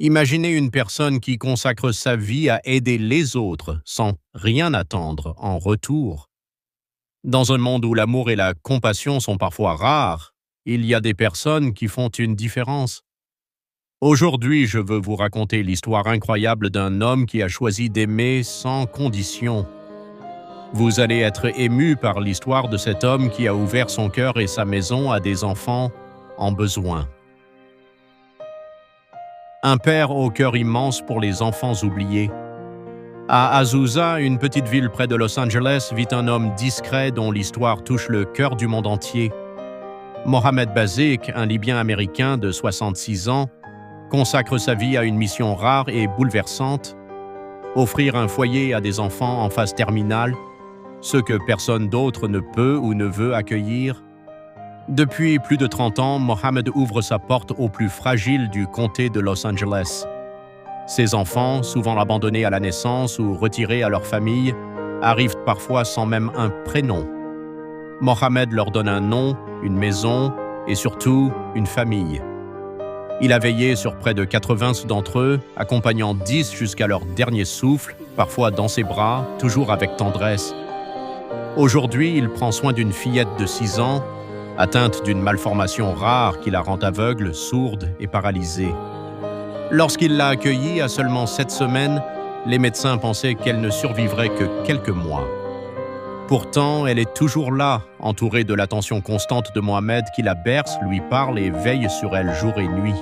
Imaginez une personne qui consacre sa vie à aider les autres sans rien attendre en retour. Dans un monde où l'amour et la compassion sont parfois rares, il y a des personnes qui font une différence. Aujourd'hui, je veux vous raconter l'histoire incroyable d'un homme qui a choisi d'aimer sans condition. Vous allez être ému par l'histoire de cet homme qui a ouvert son cœur et sa maison à des enfants en besoin. Un père au cœur immense pour les enfants oubliés. À Azusa, une petite ville près de Los Angeles, vit un homme discret dont l'histoire touche le cœur du monde entier. Mohamed Bazik, un Libyen américain de 66 ans, consacre sa vie à une mission rare et bouleversante, offrir un foyer à des enfants en phase terminale, ceux que personne d'autre ne peut ou ne veut accueillir. Depuis plus de 30 ans, Mohamed ouvre sa porte aux plus fragiles du comté de Los Angeles. Ces enfants, souvent abandonnés à la naissance ou retirés à leur famille, arrivent parfois sans même un prénom. Mohamed leur donne un nom, une maison et surtout une famille. Il a veillé sur près de 80 d'entre eux, accompagnant 10 jusqu'à leur dernier souffle, parfois dans ses bras, toujours avec tendresse. Aujourd'hui, il prend soin d'une fillette de 6 ans, atteinte d'une malformation rare qui la rend aveugle, sourde et paralysée. Lorsqu'il l'a accueillie à seulement 7 semaines, les médecins pensaient qu'elle ne survivrait que quelques mois. Pourtant, elle est toujours là, entourée de l'attention constante de Mohamed qui la berce, lui parle et veille sur elle jour et nuit.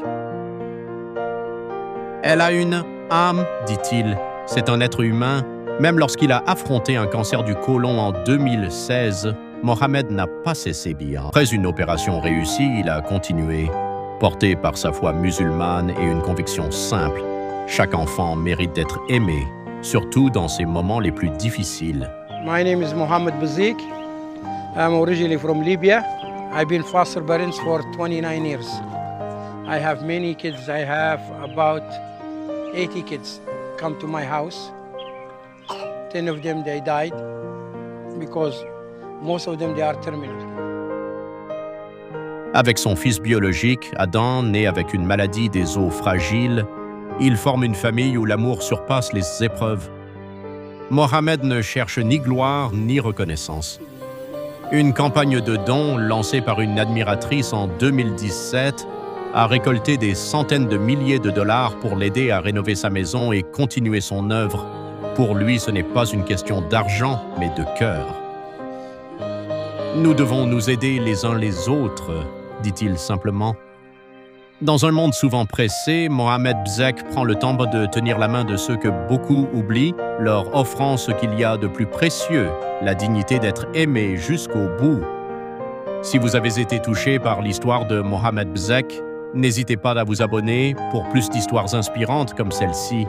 « Elle a une âme, dit-il. C'est un être humain. Même lorsqu'il a affronté un cancer du côlon en 2016, Mohamed n'a pas cessé bien. Après une opération réussie, il a continué. Porté par sa foi musulmane et une conviction simple, chaque enfant mérite d'être aimé, surtout dans ses moments les plus difficiles. My name is Mohamed Bazik. I'm originally from Libya. I've been foster parents for 29 years. I have many kids. I have about 80 kids come to my house. 10 of them, they died because most of them, they are terminal. Avec son fils biologique, Adam, né avec une maladie des os fragiles, il forme une famille où l'amour surpasse les épreuves. Mohamed ne cherche ni gloire ni reconnaissance. Une campagne de dons lancée par une admiratrice en 2017 a récolté des centaines de milliers de dollars pour l'aider à rénover sa maison et continuer son œuvre. Pour lui, ce n'est pas une question d'argent, mais de cœur. Nous devons nous aider les uns les autres, dit-il simplement. Dans un monde souvent pressé, Mohamed Bazik prend le temps de tenir la main de ceux que beaucoup oublient, leur offrant ce qu'il y a de plus précieux, la dignité d'être aimé jusqu'au bout. Si vous avez été touché par l'histoire de Mohamed Bazik, n'hésitez pas à vous abonner pour plus d'histoires inspirantes comme celle-ci.